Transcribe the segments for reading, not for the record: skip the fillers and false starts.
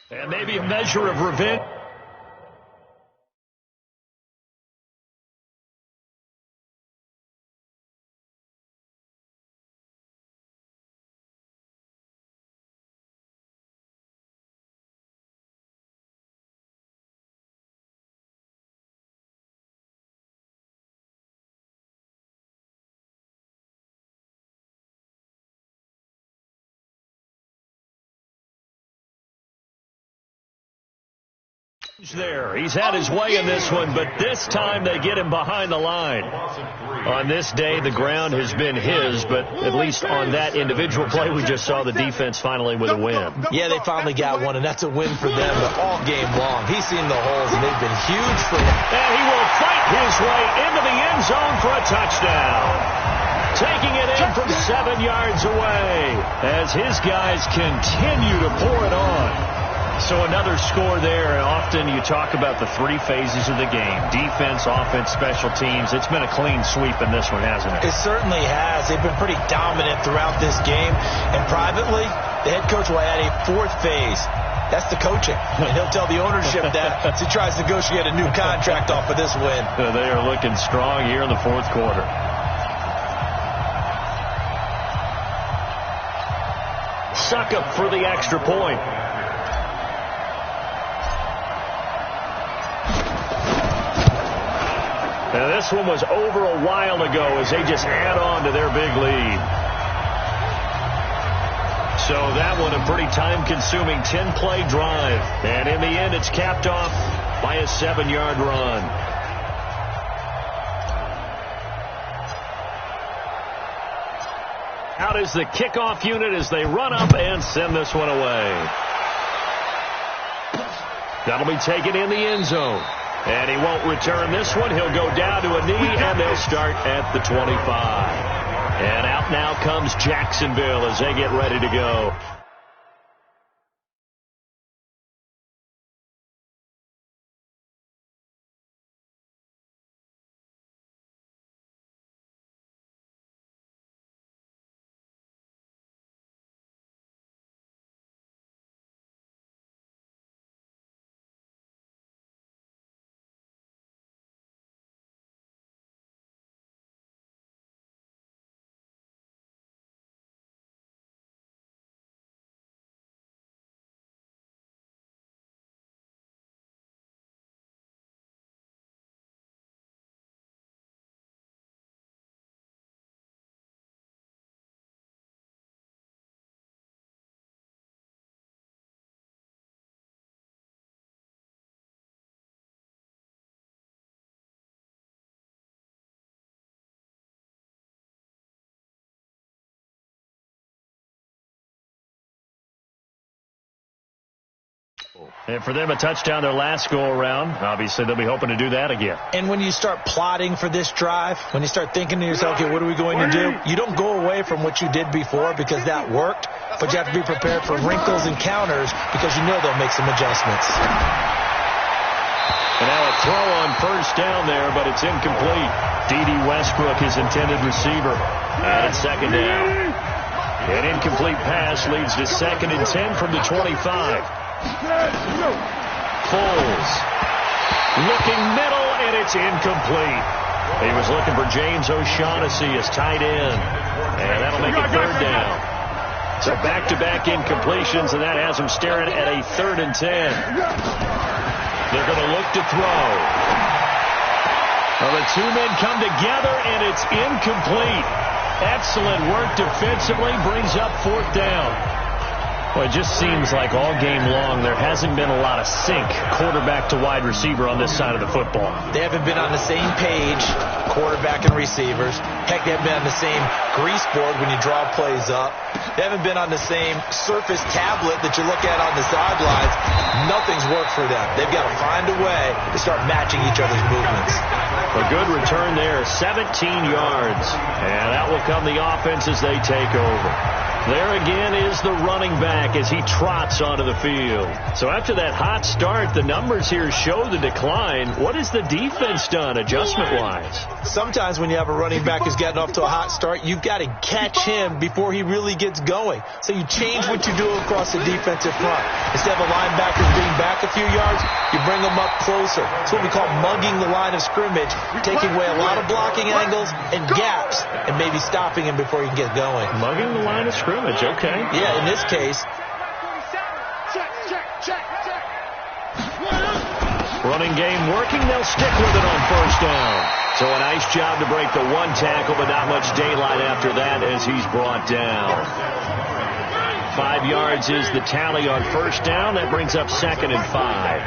And maybe a measure of revenge. There. He's had his way in this one, but this time they get him behind the line. On this day, the ground has been his, but at least on that individual play, we just saw the defense finally with a win. Yeah, they finally got one, and that's a win for them, but all game long. He's seen the holes, and they've been huge for him. And he will fight his way into the end zone for a touchdown. Taking it in from 7 yards away as his guys continue to pour it on. So another score there. Often you talk about the three phases of the game: defense, offense, special teams. It's been a clean sweep in this one, hasn't it? It certainly has. They've been pretty dominant throughout this game. And privately, the head coach will add a fourth phase. That's the coaching. And he'll tell the ownership that as he tries to negotiate a new contract off of this win. They are looking strong here in the fourth quarter. Suck up for the extra point. Now, this one was over a while ago as they just add on to their big lead. So that one a pretty time-consuming 10-play drive. And in the end, it's capped off by a 7-yard run. Out is the kickoff unit as they run up and send this one away. That'll be taken in the end zone. And he won't return this one. He'll go down to a knee, and they'll start at the 25. And out now comes Jacksonville as they get ready to go. And for them, a touchdown their last go-around. Obviously, they'll be hoping to do that again. And when you start plotting for this drive, when you start thinking to yourself, okay, what are we going to do? You don't go away from what you did before because that worked, but you have to be prepared for wrinkles and counters because you know they'll make some adjustments. And now a throw on first down there, but it's incomplete. D.D. Westbrook, his intended receiver. And it's second down. An incomplete pass leads to 2nd and 10 from the 25. Foles looking middle, and it's incomplete. He was looking for James O'Shaughnessy as tight end, and that'll make it 3rd down. So back-to-back incompletions, and that has him staring at a 3rd and 10. They're going to look to throw. Well, the two men come together, and it's incomplete. Excellent work defensively, brings up 4th down. Well, it just seems like all game long there hasn't been a lot of sync quarterback to wide receiver on this side of the football. They haven't been on the same page, quarterback and receivers. Heck, they haven't been on the same grease board when you draw plays up. They haven't been on the same Surface tablet that you look at on the sidelines. Nothing's worked for them. They've got to find a way to start matching each other's movements. A good return there, 17 yards. And that will come the offense as they take over. There again is the running back as he trots onto the field. So after that hot start, the numbers here show the decline. What has the defense done adjustment-wise? Sometimes when you have a running back who's gotten off to a hot start, you've got to catch him before he really gets going. So you change what you do across the defensive front. Instead of the linebackers being back a few yards, you bring them up closer. It's what we call mugging the line of scrimmage, taking away a lot of blocking angles and gaps and maybe stopping him before he can get going. Mugging the line of scrimmage. Okay. Yeah, in this case. Running game working. They'll stick with it on first down. So a nice job to break the one tackle, but not much daylight after that as he's brought down. 5 yards is the tally on first down. That brings up 2nd and 5.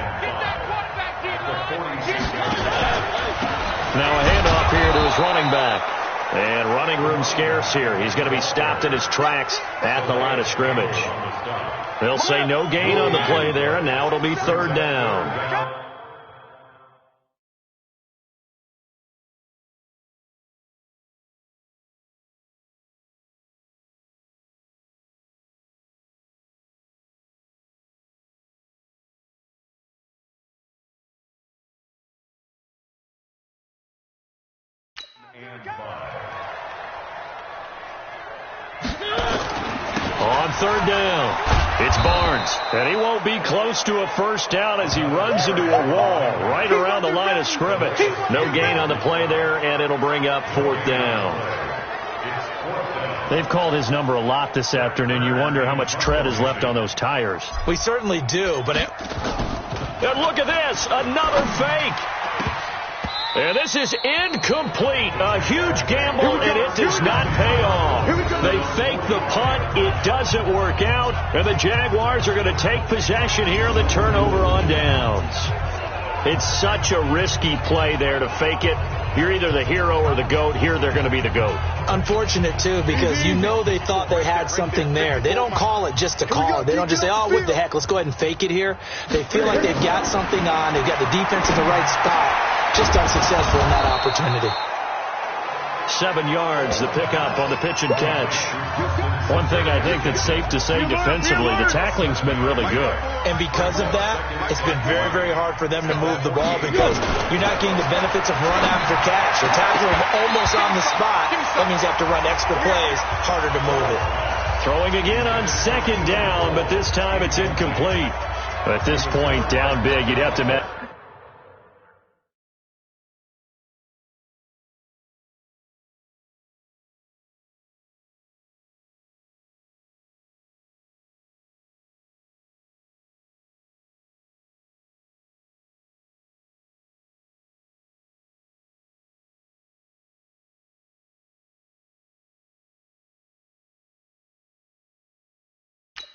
Now a handoff here to his running back. And running room scarce here. He's going to be stopped in his tracks at the line of scrimmage. They'll say no gain on the play there, and now it'll be 3rd down. On 3rd down, it's Barnes, and he won't be close to a first down as he runs into a wall right around the line of scrimmage. No gain on the play there, and it'll bring up 4th down. They've called his number a lot this afternoon. You wonder how much tread is left on those tires. We certainly do, but... And look at this, another fake. And this is incomplete. A huge gamble, and it does not pay off. They fake the punt. It doesn't work out. And the Jaguars are going to take possession here, the turnover on downs. It's such a risky play there to fake it. You're either the hero or the GOAT. Here they're going to be the GOAT. Unfortunate, too, because you know they thought they had something there. They don't call it just to call it. They don't just say, oh, what the heck, let's go ahead and fake it here. They feel like they've got something on. They've got the defense in the right spot. Just unsuccessful in that opportunity. 7 yards, the pickup on the pitch and catch. One thing I think that's safe to say defensively, the tackling's been really good. And because of that, it's been very, very hard for them to move the ball because you're not getting the benefits of run after catch. You're tackling almost on the spot. That means you have to run extra plays, harder to move it. Throwing again on 2nd down, but this time it's incomplete. At this point, down big, you'd have to met.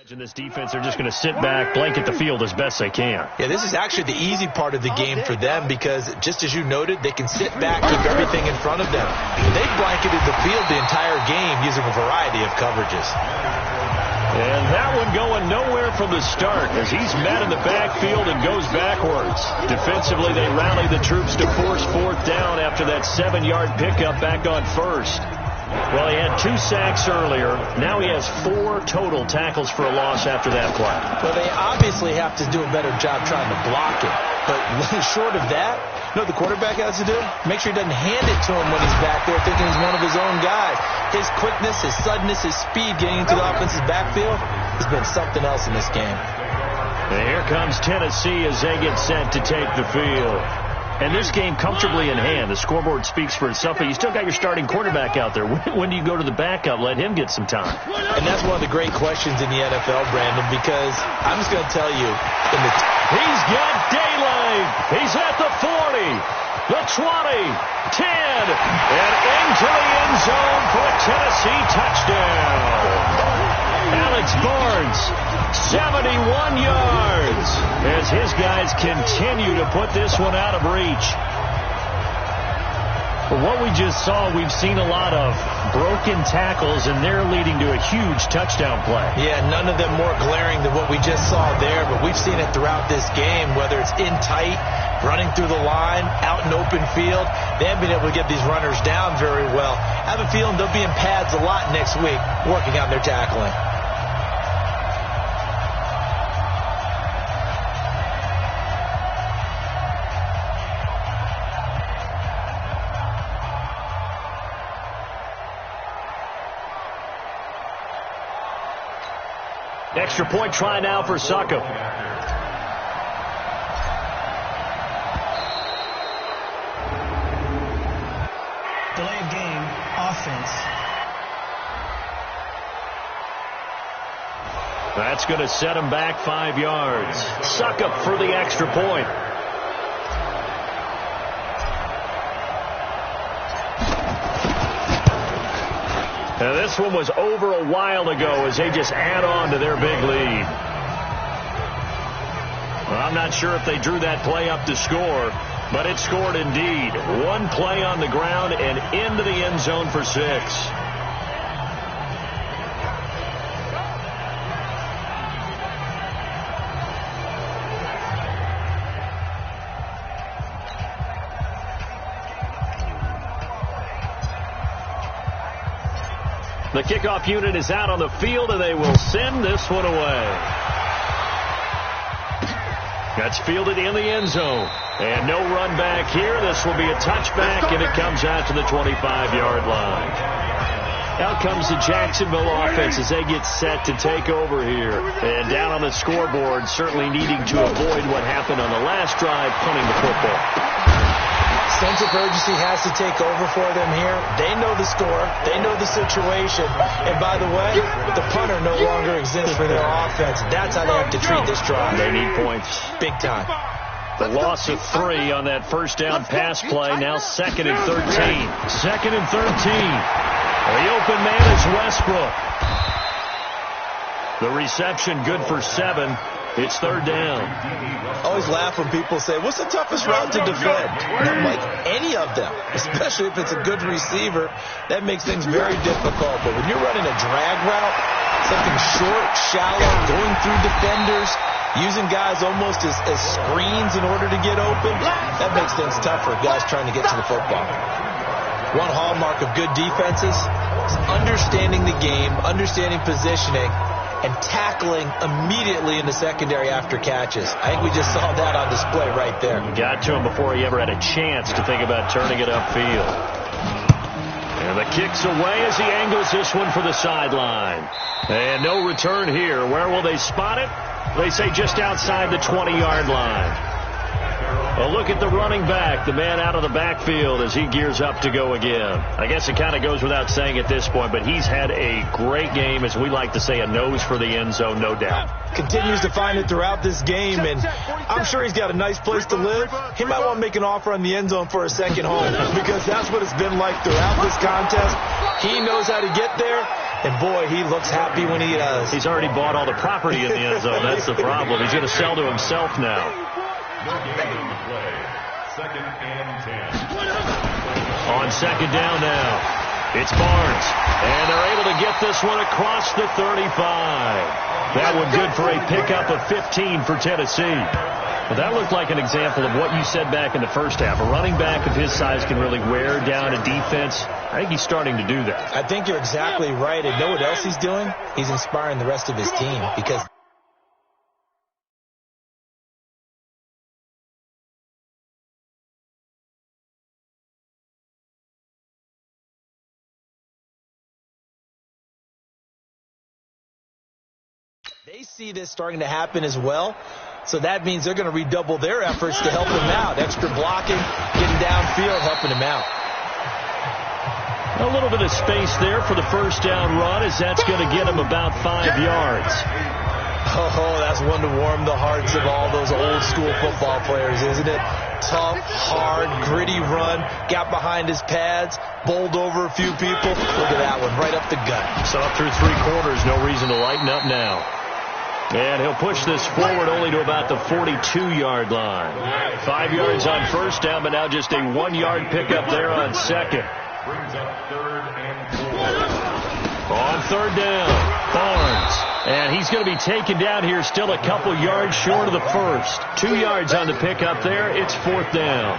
In this defense, they're just going to sit back, blanket the field as best they can. Yeah, this is actually the easy part of the game for them because, just as you noted, they can sit back, keep everything in front of them. They've blanketed the field the entire game using a variety of coverages. And that one going nowhere from the start as he's met in the backfield and goes backwards. Defensively, they rally the troops to force 4th down after that 7-yard pickup back on 1st. Well, he had 2 sacks earlier. Now he has 4 total tackles for a loss after that play. Well, they obviously have to do a better job trying to block it. But short of that, you know what the quarterback has to do? Make sure he doesn't hand it to him when he's back there thinking he's one of his own guys. His quickness, his suddenness, his speed getting into the offense's backfield has been something else in this game. And here comes Tennessee as they get set to take the field. And this game comfortably in hand. The scoreboard speaks for itself, but you still got your starting quarterback out there. When do you go to the backup? Let him get some time. And that's one of the great questions in the NFL, Brandon, because I'm just going to tell you. He's got daylight. He's at the 40, the 20, 10, and into the end zone for a Tennessee touchdown. Alex Barnes, 71 yards, as his guys continue to put this one out of reach. For what we just saw, we've seen a lot of broken tackles, and they're leading to a huge touchdown play. Yeah, none of them more glaring than what we just saw there, but we've seen it throughout this game, whether it's in tight, running through the line, out in open field. They haven't been able to get these runners down very well. I have a feeling they'll be in pads a lot next week working on their tackling. Extra point try now for Suckup. Delay of game, offense. That's going to set him back 5 yards. Suckup for the extra point. Now this one was over a while ago as they just add on to their big lead. Well, I'm not sure if they drew that play up to score, but it scored indeed. One play on the ground and into the end zone for 6. The kickoff unit is out on the field, and they will send this one away. That's fielded in the end zone. And no run back here. This will be a touchback, and it comes out to the 25-yard line. Out comes the Jacksonville offense as they get set to take over here. And down on the scoreboard, certainly needing to avoid what happened on the last drive, punting the football. Sense of urgency has to take over for them here. They know the score. They know the situation. And by the way, the punter no longer exists for their offense. That's how they have to treat this drive. They need points. Big time. The loss of 3 on that first down pass play. Now 2nd and 13. 2nd and 13. The open man is Westbrook. The reception good for 7. It's 3rd down. I always laugh when people say, what's the toughest route to defend? And I'm like, any of them, especially if it's a good receiver. That makes things very difficult. But when you're running a drag route, something short, shallow, going through defenders, using guys almost as screens in order to get open, that makes things tough for guys trying to get to the football. One hallmark of good defenses is understanding the game, understanding positioning, and tackling immediately in the secondary after catches. I think we just saw that on display right there. Got to him before he ever had a chance to think about turning it upfield. And the kick's away as he angles this one for the sideline. And no return here. Where will they spot it? They say just outside the 20-yard line. Well, look at the running back, the man out of the backfield as he gears up to go again. I guess it kind of goes without saying at this point, but he's had a great game, as we like to say, a nose for the end zone, no doubt. Continues to find it throughout this game, and I'm sure he's got a nice place to live. He might want to make an offer on the end zone for a second home, because that's what it's been like throughout this contest. He knows how to get there, and boy, he looks happy when he does. He's already bought all the property in the end zone. That's the problem. He's going to sell to himself now. On 2nd down now, it's Barnes, and they're able to get this one across the 35. That one good for a pickup of 15 for Tennessee. Well, that looked like an example of what you said back in the first half. A running back of his size can really wear down a defense. I think he's starting to do that. I think you're exactly right. And know what else he's doing? He's inspiring the rest of his team, because they see this starting to happen as well. So that means they're going to redouble their efforts to help him out. Extra blocking, getting downfield, helping him out. A little bit of space there for the first down run, as that's going to get him about 5 yards. Oh, that's one to warm the hearts of all those old school football players, isn't it? Tough, hard, gritty run, got behind his pads, bowled over a few people. Look at that one, right up the gut. Saw through 3 quarters, no reason to lighten up now. And he'll push this forward only to about the 42-yard line. 5 yards on first down, but now just a 1-yard pickup there on second. Brings up 3rd and 4. On 3rd down, Barnes. And he's going to be taken down here, still a couple yards short of the first. 2 yards on the pickup there. It's 4th down.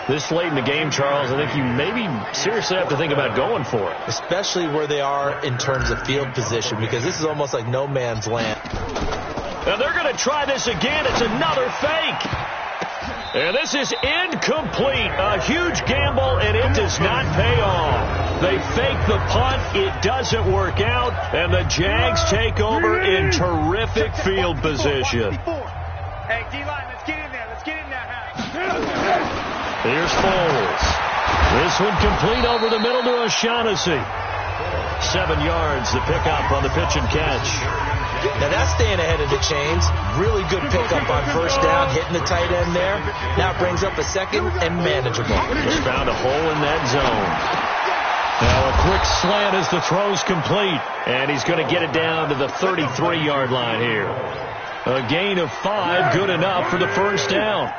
This late in the game, Charles, I think you maybe seriously have to think about going for it. Especially where they are in terms of field position, because this is almost like no man's land. And they're going to try this again. It's another fake. And this is incomplete. A huge gamble, and it does not pay off. They fake the punt. It doesn't work out, and the Jags take over in terrific field position. Hey, D-line, let's get in there. Let's get in there. Here's Foles. This one complete over the middle to O'Shaughnessy. 7 yards, the pickup on the pitch and catch. Now that's staying ahead of the chains. Really good pickup on first down, hitting the tight end there. Now brings up a second and manageable. He's found a hole in that zone. Now a quick slant as the throw's complete. And he's going to get it down to the 33-yard line here. A gain of 5, good enough for the first down.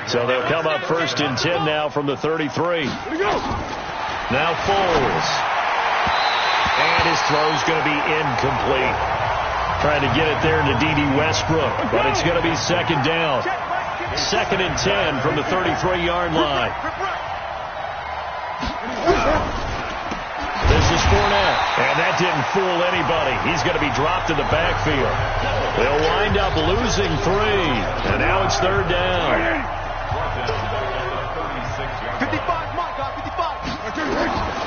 So they'll come up 1st and 10 now from the 33. Now Foles. And his throw's going to be incomplete. Trying to get it there to D.D. Westbrook, but it's going to be 2nd down. 2nd and 10 from the 33-yard line. This is Fournette, and that didn't fool anybody. He's going to be dropped in the backfield. They'll wind up losing 3, and now it's 3rd down. 55, Mike, 55.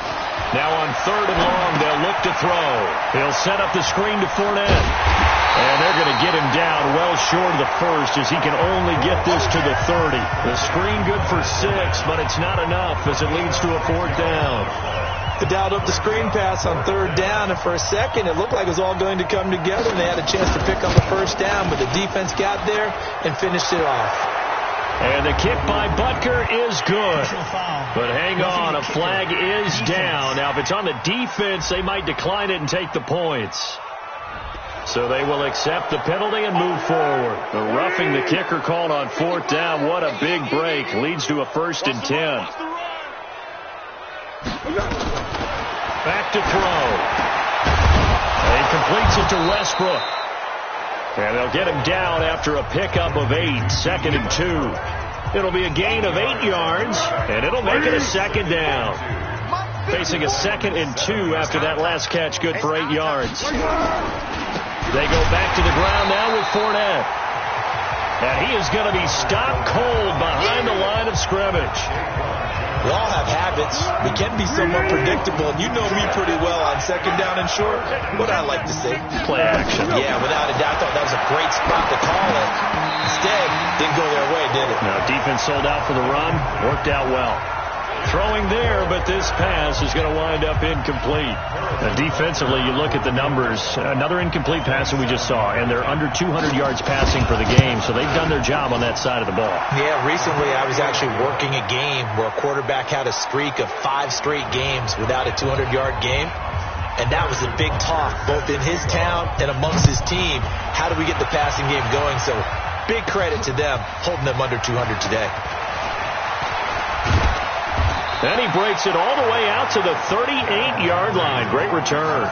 Now on 3rd and long, they'll look to throw. He'll set up the screen to Fournette. And they're going to get him down well short of the first as he can only get this to the 30. The screen good for 6, but it's not enough as it leads to a 4th down. They dialed up the screen pass on 3rd down, and for a second it looked like it was all going to come together, and they had a chance to pick up a first down, but the defense got there and finished it off. And the kick by Butker is good. But hang on, a flag is down. Now, if it's on the defense, they might decline it and take the points. So they will accept the penalty and move forward. The roughing the kicker called on 4th down. What a big break. Leads to a 1st and 10. Back to throw. And he completes it to Westbrook. And they'll get him down after a pickup of 8. 2nd and 2. It'll be a gain of 8 yards, and it'll make it a 2nd down. Facing a 2nd and 2 after that last catch, good for 8 yards. They go back to the ground now with Fournette. And he is going to be stopped cold behind the line of scrimmage. We all have habits. We can be somewhat predictable, and you know me pretty well on 2nd down and short. What I like to say? Play action. Yeah, without a doubt. I thought that was a great spot to call it. Instead, didn't go their way, did it? No, defense sold out for the run. Worked out well. Throwing there, but this pass is going to wind up incomplete. Defensively, you look at the numbers. Another incomplete pass that we just saw, and they're under 200 yards passing for the game, so they've done their job on that side of the ball. Yeah, recently I was actually working a game where a quarterback had a streak of 5 straight games without a 200-yard game, and that was a big talk both in his town and amongst his team. How do we get the passing game going? So big credit to them holding them under 200 today. And he breaks it all the way out to the 38-yard line. Great return.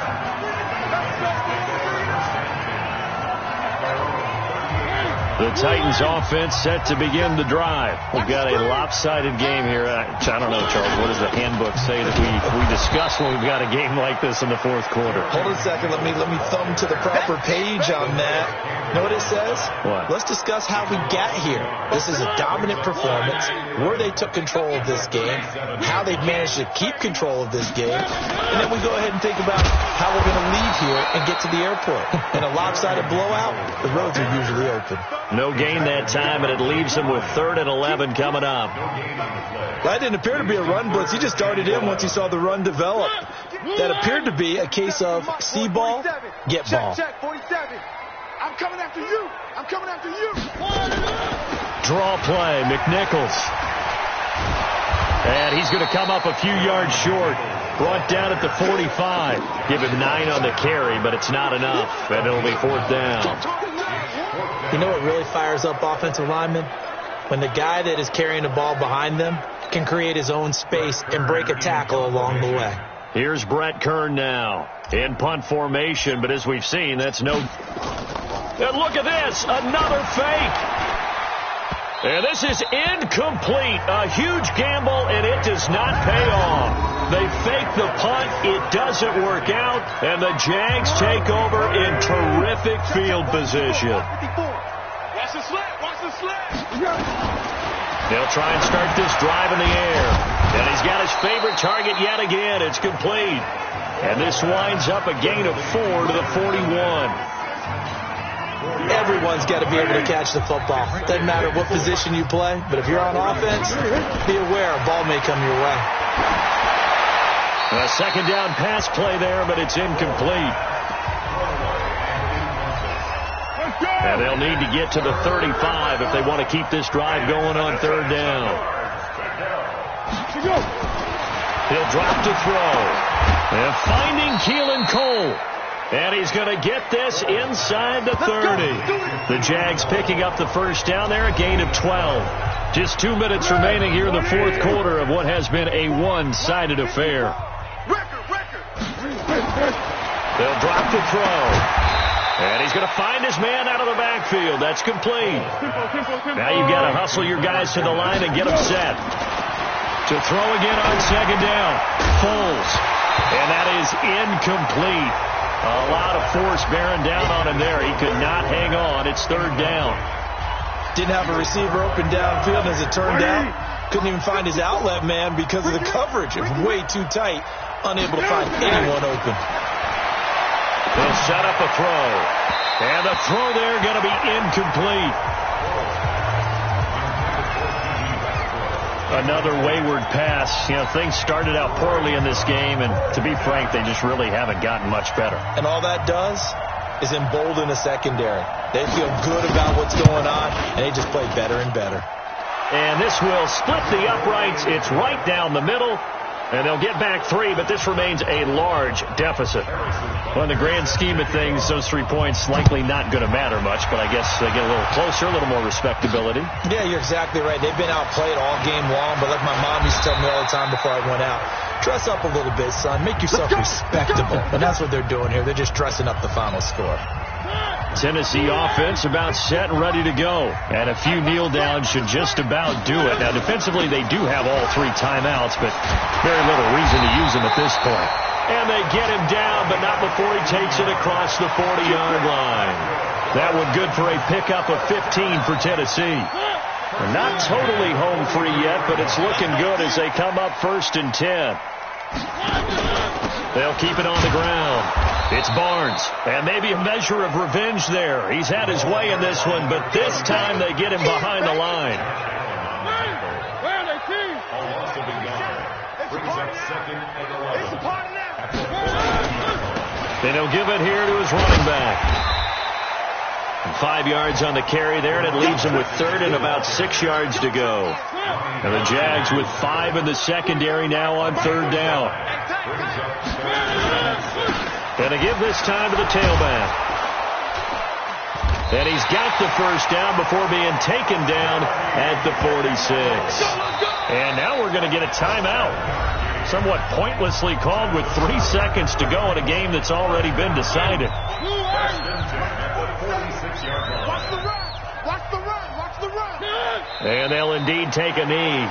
The Titans offense set to begin the drive. We've got a lopsided game here. I don't know, Charles, what does the handbook say that we discuss when we've got a game like this in the 4th quarter? Hold on a second. Let me thumb to the proper page on that. You know what it says? What? Let's discuss how we got here. This is a dominant performance, where they took control of this game, how they've managed to keep control of this game, and then we go ahead and think about how we're going to leave here and get to the airport. In a lopsided blowout, the roads are usually open. No gain that time, and it leaves them with 3rd and 11 coming up. That didn't appear to be a run blitz. He just darted in once he saw the run develop. That appeared to be a case of see ball, get ball. Check, 47. I'm coming after you. I'm coming after you. Draw play, McNichols. And he's going to come up a few yards short. Brought down at the 45. Give him 9 on the carry, but it's not enough, and it'll be 4th down. You know what really fires up offensive linemen? When the guy that is carrying the ball behind them can create his own space and break a tackle along the way. Here's Brett Kern now in punt formation, but as we've seen, that's no... And look at this, another fake. And this is incomplete. A huge gamble, and it does not pay off. They fake the punt. It doesn't work out, and the Jags take over in terrific field position. Watch the slant. Watch the slant. They'll try and start this drive in the air. And he's got his favorite target yet again. It's complete. And this winds up a gain of 4 to the 41. Everyone's got to be able to catch the football. Doesn't matter what position you play, but if you're on offense, be aware a ball may come your way. A second down pass play there, but it's incomplete. And they'll need to get to the 35 if they want to keep this drive going on 3rd down. He'll drop to throw. And finding Keelan Cole. And he's going to get this inside the 30. The Jags picking up the first down there, a gain of 12. Just 2 minutes remaining here in the 4th quarter of what has been a one-sided affair. They'll drop the throw. And he's going to find his man out of the backfield. That's complete. Now you've got to hustle your guys to the line and get them set. To throw again on 2nd down. Foles. And that is incomplete. A lot of force bearing down on him there. He could not hang on. It's 3rd down. Didn't have a receiver open downfield, as it turned out. Couldn't even find his outlet man because of the coverage. It was way too tight. Unable to find anyone open. They'll set up a throw. And the throw there going to be incomplete. Another wayward pass. You know, things started out poorly in this game, and to be frank, they just really haven't gotten much better. And all that does is embolden the secondary. They feel good about what's going on, and they just play better and better. And this will split the uprights. It's right down the middle. And they'll get back 3, but this remains a large deficit. Well, in the grand scheme of things, those 3 points likely not going to matter much, but I guess they get a little closer, a little more respectability. Yeah, you're exactly right. They've been outplayed all game long, but like my mom used to tell me all the time before I went out, dress up a little bit, son. Make yourself respectable. And that's what they're doing here. They're just dressing up the final score. Tennessee offense about set and ready to go. And a few kneel downs should just about do it. Now, defensively, they do have all 3 timeouts, but very little reason to use them at this point. And they get him down, but not before he takes it across the 40-yard line. That one good for a pickup of 15 for Tennessee. They're not totally home free yet, but it's looking good as they come up 1st and 10. They'll keep it on the ground. It's Barnes, and maybe a measure of revenge there. He's had his way in this one, but this time they get him behind the line. Then he'll give it here to his running back. And 5 yards on the carry there, and it leaves him with 3rd and about 6 yards to go. And the Jags with 5 in the secondary now on 3rd down. And they give this time to the tailback. And he's got the first down before being taken down at the 46. And now we're going to get a timeout. Somewhat pointlessly called with 3 seconds to go in a game that's already been decided. Watch the run. Watch the run. Watch the run. And they'll indeed take a knee.